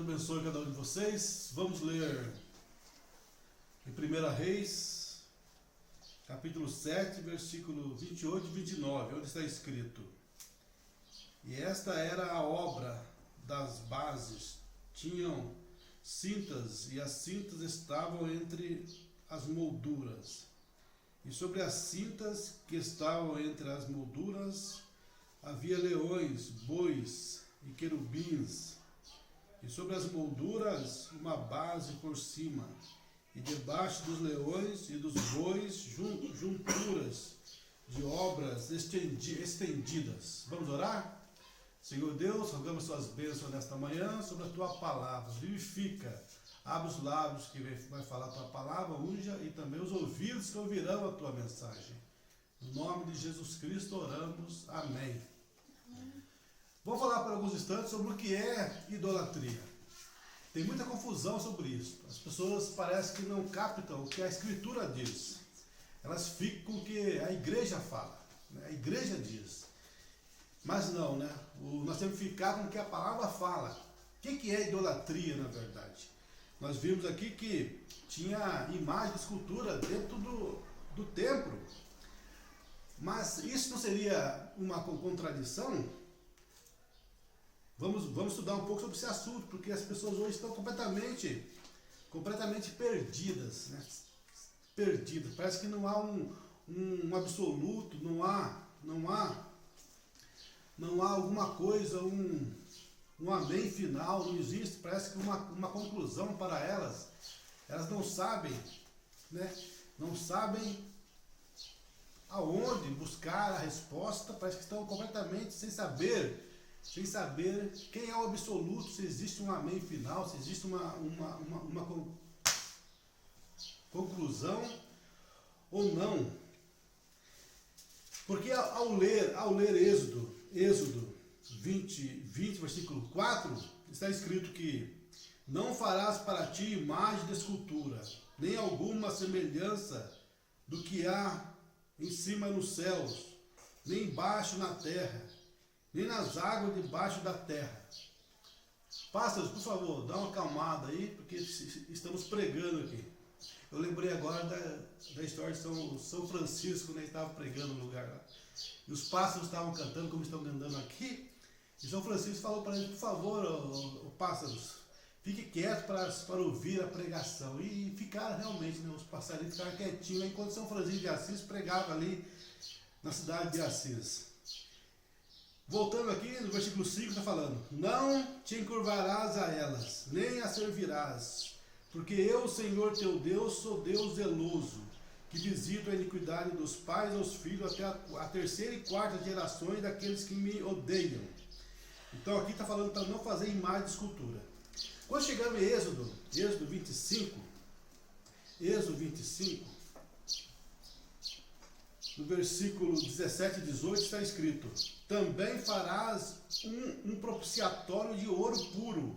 abençoe cada um de vocês. Vamos ler em 1 Reis, capítulo 7, versículo 28 e 29, onde está escrito: E esta era a obra das bases, tinham cintas, e as cintas estavam entre as molduras. E sobre as cintas que estavam entre as molduras havia leões, bois e querubins. E sobre as molduras uma base por cima, e debaixo dos leões e dos bois junturas de obras estendidas. Vamos orar? Senhor Deus, rogamos suas bênçãos nesta manhã sobre a tua palavra. Vivifica, abre os lábios que vai falar a tua palavra, unja, e também os ouvidos que ouvirão a tua mensagem. No nome de Jesus Cristo oramos. Amém. Vou falar por alguns instantes sobre o que é idolatria. Tem muita confusão sobre isso. As pessoas parecem que não captam o que a Escritura diz. Elas ficam com o que a igreja fala, né? A igreja diz. Mas não, né? Nós temos que ficar com o que a palavra fala. O que é idolatria, na verdade? Nós vimos aqui que tinha imagem de escultura dentro do templo. Mas isso não seria uma contradição? Vamos estudar um pouco sobre esse assunto, porque as pessoas hoje estão completamente perdidas, né? Perdidas. Parece que não há um absoluto, não há alguma coisa, um amém final, não existe. Parece que uma conclusão para elas. Elas não sabem, né? Não sabem aonde buscar a resposta. Parece que estão completamente sem saber quem é o absoluto, se existe um amém final, se existe uma conclusão ou não. Porque ao ler Êxodo 20, versículo 4, está escrito que não farás para ti imagem de escultura, nem alguma semelhança do que há em cima nos céus, nem embaixo na terra, nem nas águas debaixo da terra. Pássaros, por favor, dá uma acalmada aí, porque estamos pregando aqui. Eu lembrei agora da história de São Francisco, né? Estava pregando no lugar lá. E os pássaros estavam cantando como estão cantando aqui. E São Francisco falou para eles: por favor, pássaros, fique quieto para ouvir a pregação. E ficaram realmente, né? Os passarinhos ficaram quietinhos enquanto São Francisco de Assis pregava ali na cidade de Assis. Voltando aqui no versículo 5, está falando: não te encurvarás a elas, nem as servirás, porque eu, Senhor teu Deus, sou Deus zeloso, que visito a iniquidade dos pais aos filhos até a terceira e quarta gerações daqueles que me odeiam. Então aqui está falando para não fazer imagem de escultura. Quando chegamos em Êxodo 25, no versículo 17 e 18 está escrito: também farás um propiciatório de ouro puro.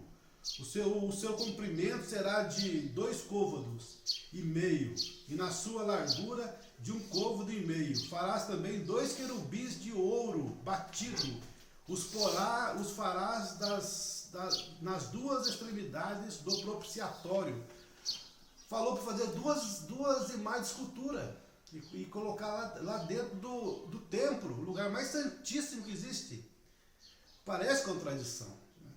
O seu comprimento será de 2 côvados e meio, e na sua largura de 1 côvado e meio. Farás também 2 querubins de ouro batido. Os farás nas 2 extremidades do propiciatório. Falou para fazer duas imagens de escultura e colocar lá dentro do templo, o lugar mais santíssimo que existe. Parece contradição, né?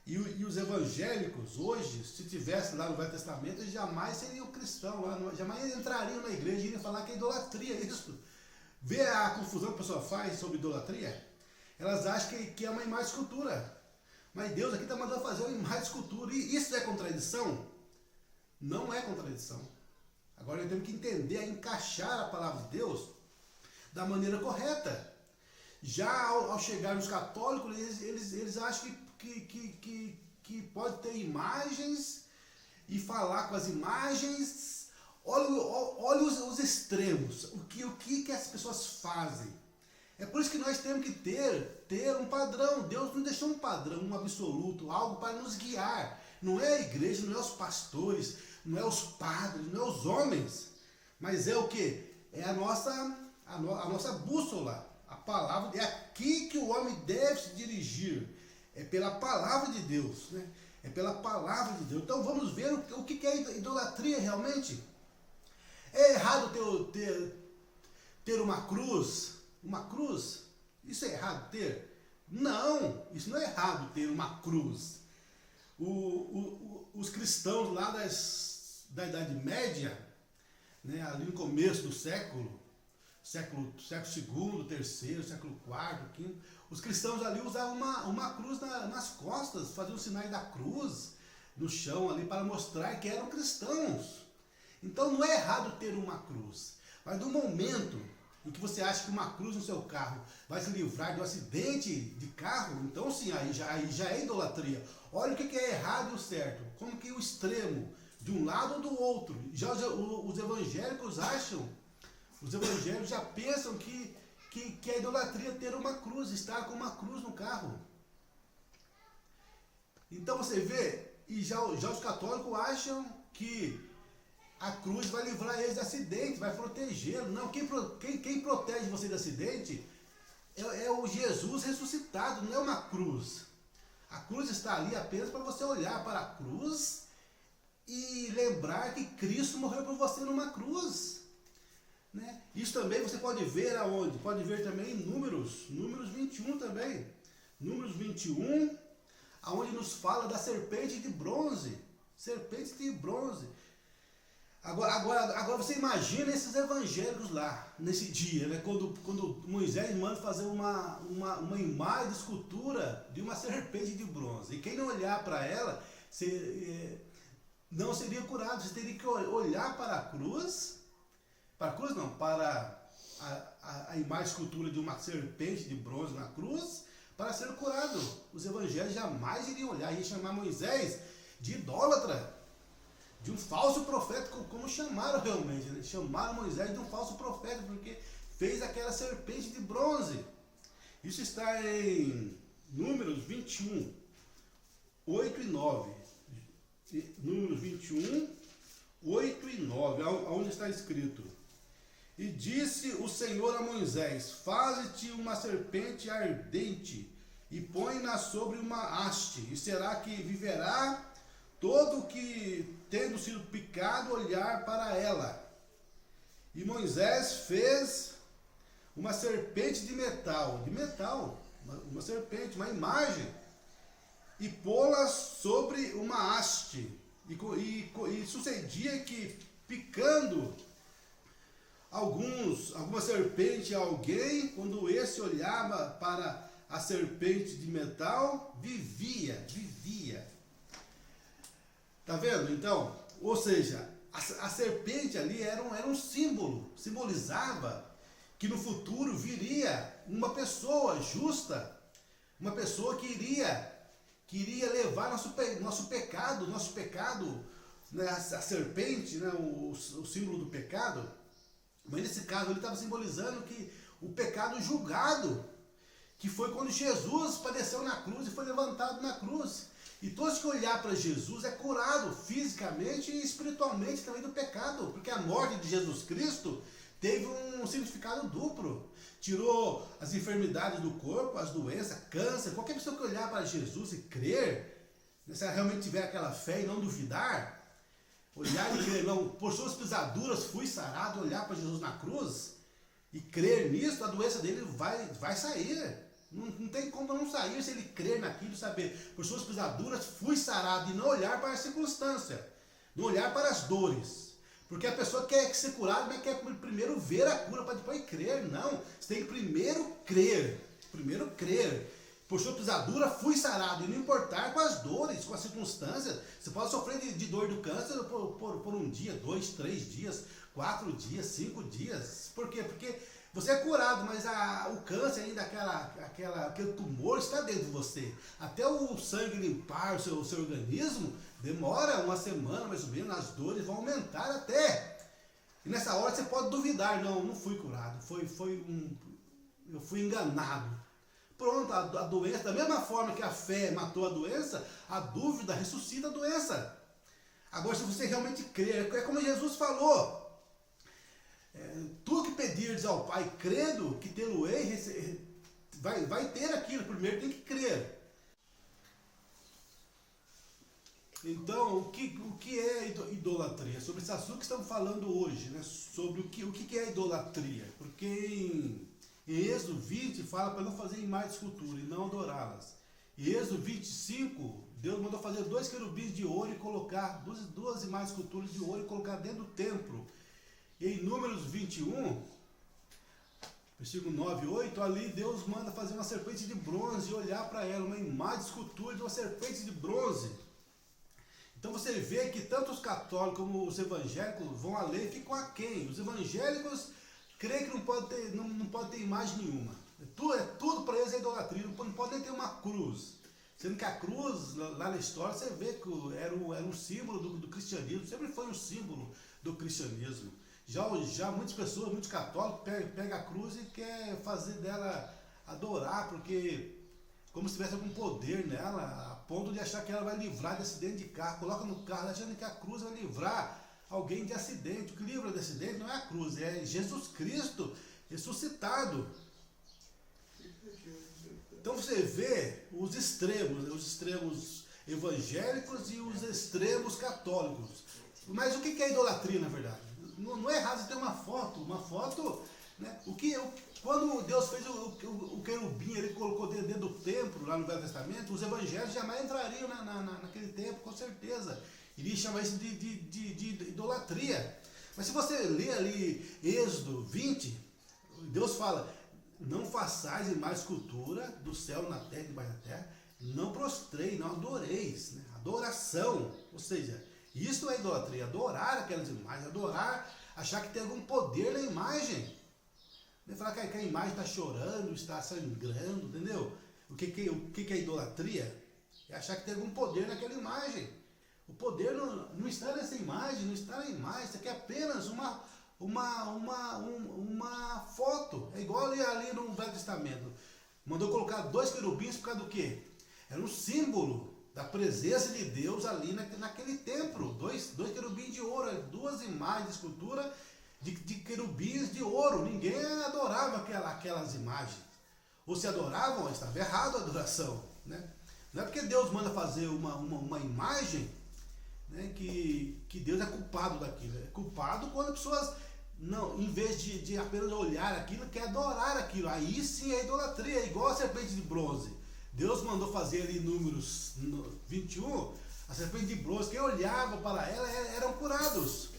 E os evangélicos hoje, se tivesse lá no Velho Testamento, eles jamais seriam cristãos, jamais entrariam na igreja e iriam falar que é idolatria isso. Vê a confusão que a pessoa faz sobre idolatria? Elas acham que é uma imagem de escultura. Mas Deus aqui está mandando fazer uma imagem de escultura. E isso é contradição? Não é contradição. Agora nós temos que entender, encaixar a palavra de Deus da maneira correta. Já ao chegar nos católicos, eles acham que pode ter imagens e falar com as imagens. Olha os extremos, o que as pessoas fazem. É por isso que nós temos que ter um padrão. Deus nos deixou um padrão, um absoluto, algo para nos guiar. Não é a igreja, não é os pastores, não é os padres, não é os homens, mas é o que? É a nossa bússola, a palavra. É aqui que o homem deve se dirigir, é pela palavra de Deus, né? é pela palavra de Deus. Então vamos ver o que é idolatria realmente. É errado ter uma cruz? Uma cruz? Isso é errado ter? Não, isso não é errado ter uma cruz. Os cristãos lá da Idade Média, né, ali no começo do século II, terceiro, século IV, quinto, os cristãos ali usavam uma cruz nas costas, faziam sinais da cruz no chão ali para mostrar que eram cristãos. Então não é errado ter uma cruz, mas no momento em que você acha que uma cruz no seu carro vai se livrar de um acidente de carro, então sim, aí já é idolatria. Olha o que é errado e o certo, como que o extremo, de um lado ou do outro. Já os evangélicos acham, os evangélicos já pensam que é idolatria ter uma cruz, estar com uma cruz no carro. Então você vê, e já os católicos acham que a cruz vai livrar eles de acidente, vai protegê-los. Não, quem protege você de acidente é o Jesus ressuscitado, não é uma cruz. A cruz está ali apenas para você olhar para a cruz e lembrar que Cristo morreu por você numa cruz. Né? Isso também você pode ver aonde? Pode ver também em Números 21 também. Números 21, aonde nos fala da serpente de bronze. Serpente de bronze. Agora você imagina esses evangélicos lá, nesse dia, né? Quando Moisés manda fazer uma imagem de escultura de uma serpente de bronze. E quem não olhar para ela, não seria curado. Você teria que olhar para a cruz, para a imagem de escultura de uma serpente de bronze na cruz, para ser curado. Os evangélicos jamais iriam olhar e chamar Moisés de idólatra, de um falso profeta, como chamaram realmente, né? Chamaram Moisés de um falso profeta, porque fez aquela serpente de bronze. Isso está em Números 21, 8 e 9. Números 21, 8 e 9, onde está escrito: E disse o Senhor a Moisés: Faze-te uma serpente ardente, e põe-na sobre uma haste, e será que viverá todo que, tendo sido picado, olhar para ela. E Moisés fez uma serpente de metal, uma serpente, uma imagem, e pô-la sobre uma haste. E sucedia que, picando alguma serpente a alguém, quando esse olhava para a serpente de metal, vivia. Tá vendo? Então, ou seja, a serpente ali era um símbolo, simbolizava que no futuro viria uma pessoa justa, uma pessoa que iria levar nosso pecado, né, a serpente, né, o símbolo do pecado. Mas nesse caso ele estava simbolizando que o pecado julgado, que foi quando Jesus padeceu na cruz e foi levantado na cruz. E todos que olhar para Jesus é curado fisicamente e espiritualmente também do pecado, porque a morte de Jesus Cristo teve um significado duplo. Tirou as enfermidades do corpo, as doenças, câncer. Qualquer pessoa que olhar para Jesus e crer, se ela realmente tiver aquela fé e não duvidar, olhar e crer, não, por suas pisaduras fui sarado, olhar para Jesus na cruz e crer nisso, a doença dele vai sair. Não tem como não sair se ele crer naquilo, saber, por suas pisaduras fui sarado, e não olhar para a circunstância, não olhar para as dores. Porque a pessoa quer ser curada, mas quer primeiro ver a cura para depois crer. Não, você tem que primeiro crer. Por sua pisadura fui sarado, e não importar com as dores, com as circunstâncias. Você pode sofrer de dor do câncer por um dia, 2, 3 dias, 4 dias, 5 dias. Por quê? Porque você é curado, mas o câncer ainda, aquele tumor está dentro de você. Até o sangue limpar o seu organismo, demora uma semana mais ou menos, as dores vão aumentar até. E nessa hora você pode duvidar, não fui curado, eu fui enganado. Pronto, a doença, da mesma forma que a fé matou a doença, a dúvida ressuscita a doença. Agora, se você realmente crer, é como Jesus falou: tudo que pedirdes ao Pai, crendo que tê-lo-ei, vai ter aquilo. Primeiro tem que crer. Então, o que é idolatria? Sobre esse assunto que estamos falando hoje, né? Sobre o que é idolatria. Porque em Êxodo 20 fala para não fazer imagem de escultura e não adorá-las. Em Êxodo 25, Deus mandou fazer 2 querubins de ouro e colocar duas imagens de escultura de ouro e colocar dentro do templo. E em Números 21, versículo 9 e 8, ali Deus manda fazer uma serpente de bronze e olhar para ela, uma imagem de escultura de uma serpente de bronze. Então você vê que tanto os católicos como os evangélicos vão além e ficam aquém. Os evangélicos creem que não pode ter imagem nenhuma. Tudo para eles é idolatria, não pode nem ter uma cruz. Sendo que a cruz, lá na história, você vê que era um símbolo do cristianismo, sempre foi um símbolo do cristianismo. Já muitas pessoas, muitos católicos, pegam a cruz e quer fazer dela adorar, porque como se tivesse algum poder nela, a ponto de achar que ela vai livrar de acidente de carro. Coloca no carro achando que a cruz vai livrar alguém de acidente. O que livra de acidente não é a cruz, é Jesus Cristo ressuscitado. Então você vê os extremos evangélicos e os extremos católicos. Mas o que é idolatria, na verdade? Não é errado você ter uma foto, né? Quando Deus fez o querubim, ele colocou dentro do templo, lá no Velho Testamento, os evangélicos jamais entrariam naquele templo, com certeza. Iria chamar isso de idolatria. Mas se você ler ali Êxodo 20, Deus fala: não façais imagem escultura do céu, na terra e debaixo da terra, não prostrei, não adoreis, né? Adoração, ou seja, isso é idolatria, adorar aquelas imagens, achar que tem algum poder na imagem. Falar que a imagem está chorando, está sangrando, entendeu? O que é idolatria? É achar que tem algum poder naquela imagem. O poder não está nessa imagem, não está na imagem, isso aqui é apenas uma foto. É igual ali no Velho Testamento. Mandou colocar 2 querubins por causa do quê? Era um símbolo da presença de Deus ali naquele templo. 2 querubins de ouro, 2 imagens de escultura de querubins de ouro. Ninguém adorava aquelas imagens. Ou se adoravam, estava errado a adoração, né? Não é porque Deus manda fazer uma imagem, né, que Deus é culpado daquilo. É culpado quando as pessoas, não, em vez de apenas olhar aquilo, quer adorar aquilo. Aí sim é idolatria, é igual a serpente de bronze. Deus mandou fazer ali em Números 21, a serpente de bronze. Quem olhava para ela eram curados.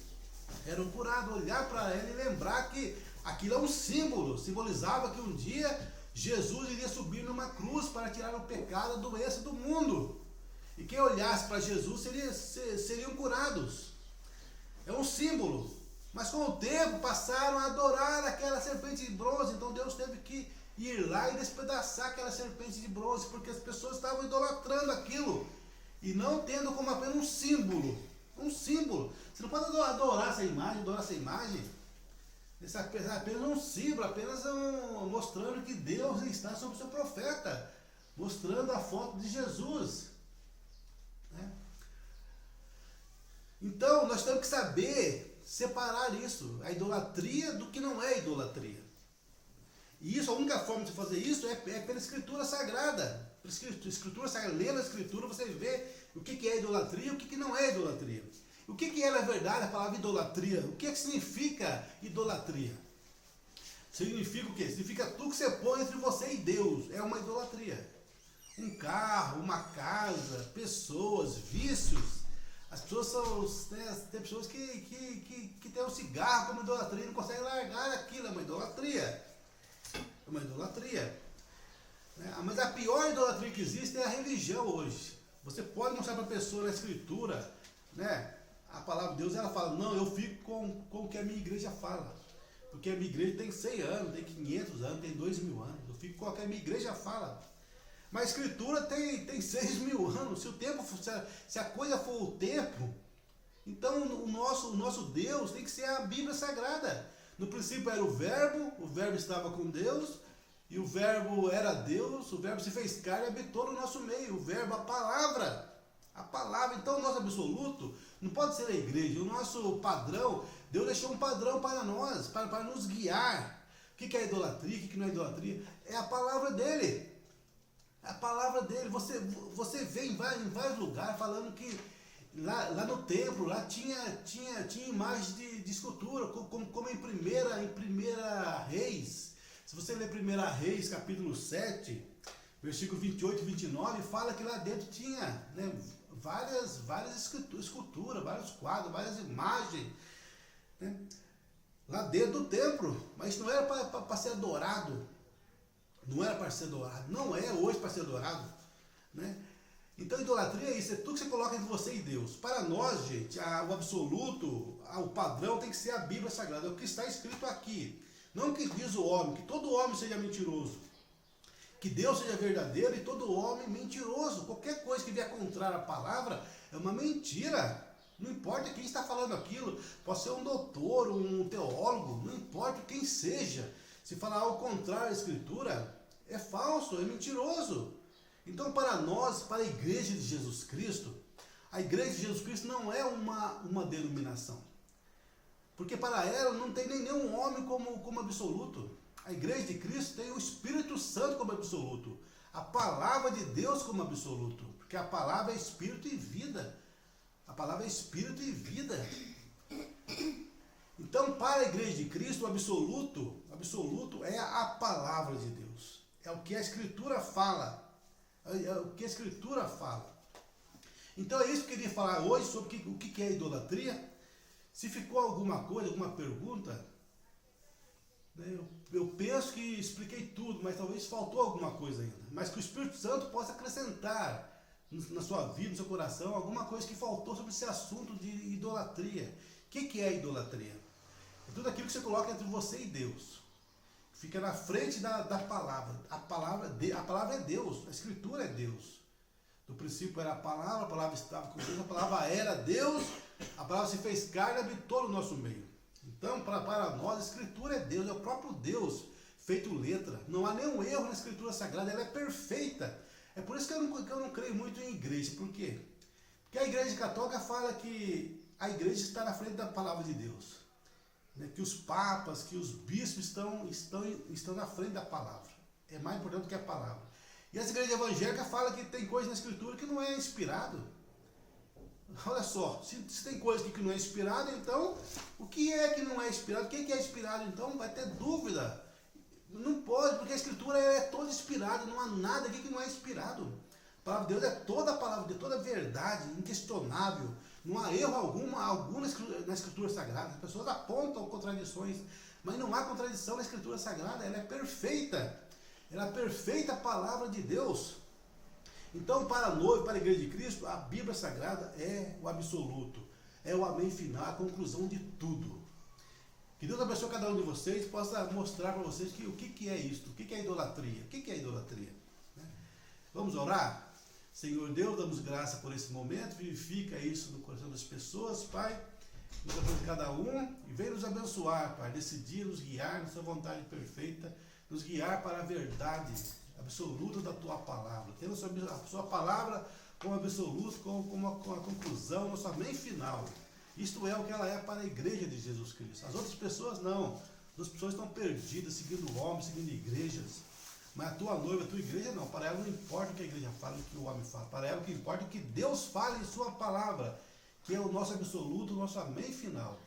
Eram curados, olhar para ela e lembrar que aquilo é um símbolo. Simbolizava que um dia Jesus iria subir numa cruz para tirar o pecado, a doença do mundo. E quem olhasse para Jesus seriam curados. É um símbolo. Mas com o tempo passaram a adorar aquela serpente de bronze. Então Deus teve que ir lá e despedaçar aquela serpente de bronze, porque as pessoas estavam idolatrando aquilo e não tendo como apenas um símbolo. Um símbolo. Você não pode adorar essa imagem. Isso é apenas um símbolo, apenas mostrando que Deus está sobre o seu profeta, mostrando a foto de Jesus. Né? Então, nós temos que saber separar isso, a idolatria do que não é idolatria. E isso, a única forma de fazer isso é pela Escritura Sagrada. Escritura Sagrada, lendo a Escritura, você vê o que é idolatria e o que não é idolatria. O que é, na verdade, a palavra idolatria? O que significa idolatria? Significa o quê? Significa tudo que você põe entre você e Deus. É uma idolatria. Um carro, uma casa, pessoas, vícios. As pessoas são, tem pessoas que têm um cigarro como idolatria e não conseguem largar aquilo. É uma idolatria. É uma idolatria. Mas a pior idolatria que existe é a religião hoje. Você pode mostrar para a pessoa na Escritura, né? A palavra de Deus, ela fala: não, eu fico com o que a minha igreja fala. Porque a minha igreja tem 100 anos, tem 500 anos, tem 2.000 anos. Eu fico com o que a minha igreja fala. Mas a Escritura tem 6.000 anos. Se a coisa for o tempo, então o nosso Deus tem que ser a Bíblia Sagrada. No princípio era o Verbo estava com Deus, e o Verbo era Deus, o Verbo se fez carne e habitou no nosso meio. O Verbo, a palavra. Então o nosso absoluto não pode ser a igreja. O nosso padrão, Deus deixou um padrão para nós, para nos guiar. O que é idolatria, o que não é idolatria? É a palavra dele. É a palavra dele. Você vê em vários lugares falando que Lá no templo, lá tinha imagens de escultura, como em primeira Reis. Se você ler 1 Reis, capítulo 7, versículo 28 e 29, fala que lá dentro tinha, né, várias esculturas, vários quadros, várias imagens, né, lá dentro do templo. Mas não era para ser adorado. Não era para ser adorado. Não é hoje para ser adorado, né? Então, idolatria é isso, é tudo que você coloca entre você e Deus. Para nós, gente, o absoluto, o padrão tem que ser a Bíblia Sagrada, é o que está escrito aqui. Não o que diz o homem, que todo homem seja mentiroso. Que Deus seja verdadeiro e todo homem mentiroso. Qualquer coisa que vier contrária à palavra é uma mentira. Não importa quem está falando aquilo, pode ser um doutor, um teólogo, não importa quem seja. Se falar ao contrário da Escritura, é falso, é mentiroso. Então, para nós, para a Igreja de Jesus Cristo, a Igreja de Jesus Cristo não é uma denominação. Porque para ela não tem nenhum homem como absoluto. A Igreja de Cristo tem o Espírito Santo como absoluto. A palavra de Deus como absoluto. Porque a palavra é Espírito e vida. A palavra é Espírito e vida. Então, para a Igreja de Cristo, o absoluto é a palavra de Deus. É o que a Escritura fala. É o que a Escritura fala. Então é isso que eu queria falar hoje sobre o que é idolatria. Se ficou alguma coisa, alguma pergunta, né, eu penso que expliquei tudo, mas talvez faltou alguma coisa ainda. Mas que o Espírito Santo possa acrescentar na sua vida, no seu coração, alguma coisa que faltou sobre esse assunto de idolatria. O que é idolatria? É tudo aquilo que você coloca entre você e Deus. Fica na frente da palavra. A palavra é Deus, a Escritura é Deus. No princípio era a palavra estava com Deus, a palavra era Deus, a palavra se fez carne e habitou no nosso meio. Então, para nós, a Escritura é Deus, é o próprio Deus feito letra. Não há nenhum erro na Escritura Sagrada, ela é perfeita. É por isso que eu não creio muito em igreja. Por quê? Porque a Igreja Católica fala que a igreja está na frente da palavra de Deus. Que os papas, que os bispos estão na frente da palavra. É mais importante do que a palavra. E as igrejas evangélicas falam que tem coisa na Escritura que não é inspirado. Olha só, se tem coisa que não é inspirado, então o que é que não é inspirado? O que é inspirado? Então vai ter dúvida. Não pode, porque a Escritura é toda inspirada, não há nada aqui que não é inspirado. A palavra de Deus é toda a palavra de Deus, toda a verdade, inquestionável. Não há erro algum na Escritura Sagrada. As pessoas apontam contradições, mas não há contradição na Escritura Sagrada. Ela é perfeita. Ela é a perfeita palavra de Deus. Então, para a noiva, para a Igreja de Cristo, a Bíblia Sagrada é o absoluto. É o amém final, a conclusão de tudo. Que Deus abençoe cada um de vocês e possa mostrar para vocês o que é isto, o que é idolatria. O que é idolatria? Vamos orar? Senhor Deus, damos graça por esse momento, vivifica isso no coração das pessoas, Pai, nos abençoe cada um e vem nos abençoar, Pai, decidir, nos guiar na sua vontade perfeita, nos guiar para a verdade absoluta da Tua Palavra, tendo a Sua Palavra como absoluto, como a conclusão, nosso amém final. Isto é o que ela é para a Igreja de Jesus Cristo. As outras pessoas não, as pessoas estão perdidas, seguindo homens, seguindo igrejas. Mas a tua noiva, a tua igreja não. Para ela não importa o que a igreja fala, o que o homem fala. Para ela o que importa é o que Deus fala em sua palavra, que é o nosso absoluto, o nosso amém final.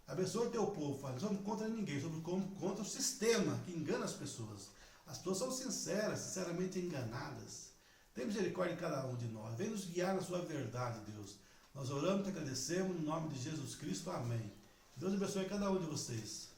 Abençoe o teu povo, Pai. Não somos contra ninguém, somos contra o sistema que engana as pessoas. As pessoas são sinceras, sinceramente enganadas. Tem misericórdia de cada um de nós. Vem nos guiar na sua verdade, Deus. Nós oramos e agradecemos no nome de Jesus Cristo. Amém. Deus abençoe cada um de vocês.